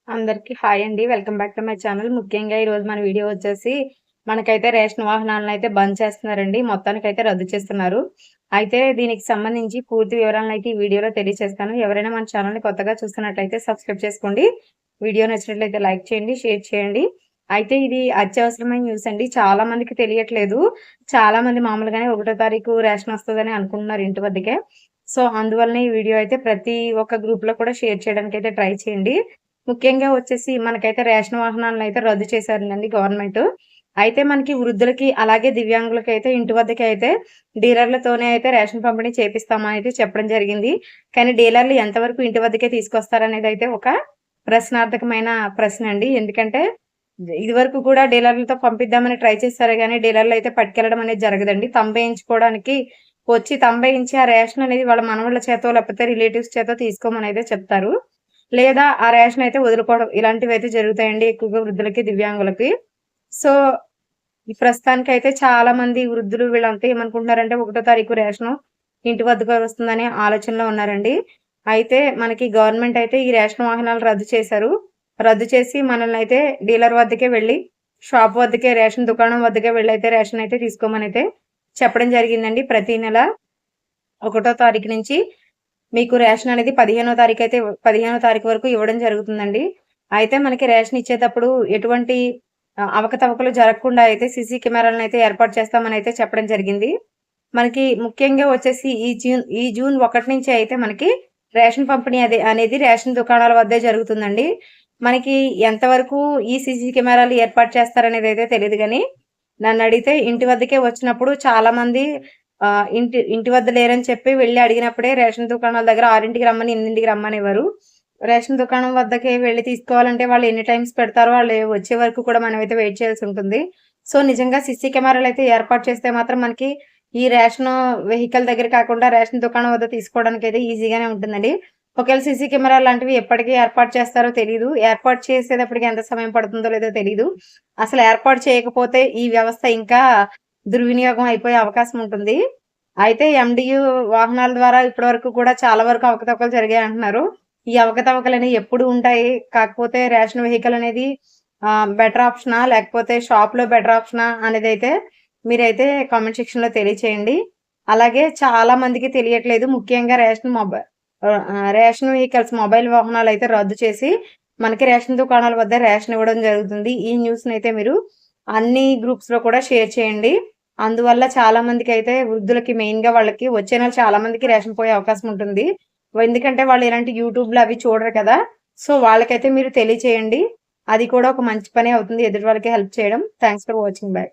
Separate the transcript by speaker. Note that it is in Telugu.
Speaker 1: అందరికి హాయ్ అండి. Welcome back to my channel. ముఖ్యంగా ఈరోజు మన వీడియో వచ్చేసి మనకైతే రేషన్ వాహనాలనైతే బంద్ చేస్తున్నారండి. మొత్తానికైతే రద్దు చేస్తున్నారు. అయితే దీనికి సంబంధించి పూర్తి వివరాలనైతే ఈ వీడియోలో తెలియజేస్తాను. ఎవరైనా మన ఛానల్‌ని కొత్తగా చూస్తున్నట్లయితే సబ్స్క్రైబ్ చేసుకోండి. వీడియో నచ్చినట్లయితే లైక్ చేయండి, షేర్ చేయండి. అయితే ఇది అత్యవసరమైన న్యూస్ అండి. చాలా మందికి తెలియట్లేదు. చాలా మంది మామూలుగానే 1 తారీఖు రేషన్ వస్తదని అనుకుంటున్నారు ఇంటి వద్దకే. సో, అందువల్లనే ఈ వీడియో అయితే ప్రతి ఒక్క గ్రూప్‌లో కూడా షేర్ చేయడానికైతే ట్రై చేయండి. ముఖ్యంగా వచ్చేసి మనకైతే రేషన్ వాహనాలనైతే రద్దు చేశారండి గవర్నమెంట్. అయితే మనకి వృద్ధులకి, అలాగే దివ్యాంగులకైతే ఇంటి వద్దకైతే డీలర్‌లతోనే అయితే రేషన్ పంపిణీ చేపిస్తామని అయితే చెప్పడం జరిగింది. కానీ డీలర్‌లు ఎంతవరకు ఇంటి వద్దకే తీసుకొస్తారనేదైతే ఒక ప్రశ్నార్థకమైన ప్రశ్న అండి. ఎందుకంటే ఇదివరకు కూడా డీలర్‌లతో పంపిద్దామని ట్రై చేశారు గానీ డీలర్‌లు అయితే పట్టుకెళ్ళడం అనేది జరగదండి. తంబేయించుకోవడానికి వచ్చి తంబేయించి ఆ రేషన్ అనేది వాళ్ళ మనవళ్ళ చేతో లేకపోతే రిలేటివ్స్ చేతో తీసుకోమనైతే చెప్తారు. లేదా ఆ రేషన్ అయితే వదులుకోవడం ఇలాంటివైతే జరుగుతాయండి ఎక్కువగా వృద్ధులకి, దివ్యాంగులకి. సో, ఈ ప్రస్తుతానికైతే చాలా మంది వృద్ధులు వీళ్ళంతా ఏమనుకుంటున్నారంటే 1 తారీఖు రేషను ఇంటి వద్దకు వస్తుందనే ఆలోచనలో ఉన్నారండి. అయితే మనకి గవర్నమెంట్ అయితే ఈ రేషన్ వాహనాలు రద్దు చేశారు. రద్దు చేసి మనల్నయితే డీలర్ వద్దకే వెళ్లి, షాప్ వద్దకే రేషన్ దుకాణం వద్దకే వెళ్లయితే రేషన్ అయితే తీసుకోమనైతే చెప్పడం జరిగిందండి. ప్రతి నెల 1 తారీఖు నుంచి మీకు రేషన్ అనేది 15 తారీఖు వరకు ఇవ్వడం జరుగుతుందండి. అయితే మనకి రేషన్ ఇచ్చేటప్పుడు ఎటువంటి అవకతవకలు జరగకుండా అయితే సీసీ కెమెరాలనైతే ఏర్పాటు చేస్తామనైతే చెప్పడం జరిగింది. మనకి ముఖ్యంగా వచ్చేసి ఈ జూన్ 1 నుంచి అయితే మనకి రేషన్ పంపిణీ అనేది రేషన్ దుకాణాల వద్దే జరుగుతుందండి. మనకి ఎంతవరకు ఈ సీసీ కెమెరాలు ఏర్పాటు చేస్తారనేదైతే తెలీదు గానీ, నన్నడిగితే ఇంటి వద్దకే వచ్చినప్పుడు చాలామంది ఇంటి వద్ద లేరని చెప్పి వెళ్లి అడిగినప్పుడే రేషన్ దుకాణాల దగ్గర 6కి రమ్మని, 8కి రమ్మనేవారు. రేషన్ దుకాణం వద్దకే వెళ్లి తీసుకోవాలంటే వాళ్ళు ఎన్ని టైమ్స్ పెడతారో వాళ్ళు వచ్చే వరకు కూడా మనమైతే వెయిట్ చేయాల్సి ఉంటుంది. సో, నిజంగా సీసీ కెమెరాలైతే ఏర్పాటు చేస్తే మాత్రం మనకి ఈ రేషను వెహికల్ దగ్గర కాకుండా రేషన్ దుకాణం వద్ద తీసుకోవడానికైతే ఈజీగానే ఉంటుందండి. ఒకవేళ సీసీ కెమెరా లాంటివి ఎప్పటికి ఏర్పాటు చేస్తారో తెలీదు. ఏర్పాటు చేసేటప్పటికి ఎంత సమయం పడుతుందో లేదో తెలీదు. అసలు ఏర్పాటు చేయకపోతే ఈ వ్యవస్థ ఇంకా దుర్వినియోగం అయిపోయే అవకాశం ఉంటుంది. అయితే ఎండియు వాహనాల ద్వారా ఇప్పటివరకు కూడా చాలా వరకు అవకతవకలు జరిగాయంటున్నారు. ఈ అవకతవకలనేవి ఎప్పుడు ఉంటాయి. కాకపోతే రేషన్ వెహికల్ అనేది బెటర్ ఆప్షనా? లేకపోతే షాప్‌లో బెటర్ ఆప్షనా? అనేదైతే మీరైతే కామెంట్ సెక్షన్‌లో తెలియచేయండి. అలాగే చాలా మందికి తెలియట్లేదు. ముఖ్యంగా రేషన్ వెహికల్స్ మొబైల్ వాహనాలైతే రద్దు చేసి మనకి రేషన్ దుకాణాల వద్ద రేషన్ ఇవ్వడం జరుగుతుంది. ఈ న్యూస్‌నైతే మీరు అన్ని గ్రూప్స్‌లో కూడా షేర్ చేయండి. అందువల్ల చాలా మందికైతే వృద్ధులకి మెయిన్‌గా వాళ్ళకి వచ్చే నెల చాలా మందికి రేషన్ పోయే అవకాశం ఉంటుంది. ఎందుకంటే వాళ్ళు ఇలాంటి యూట్యూబ్‌లు అవి చూడరు కదా! సో, వాళ్ళకైతే మీరు తెలియచేయండి. అది కూడా ఒక మంచి పనే అవుతుంది ఎదుటి వాళ్ళకి హెల్ప్ చేయడం. Thanks for watching. బై.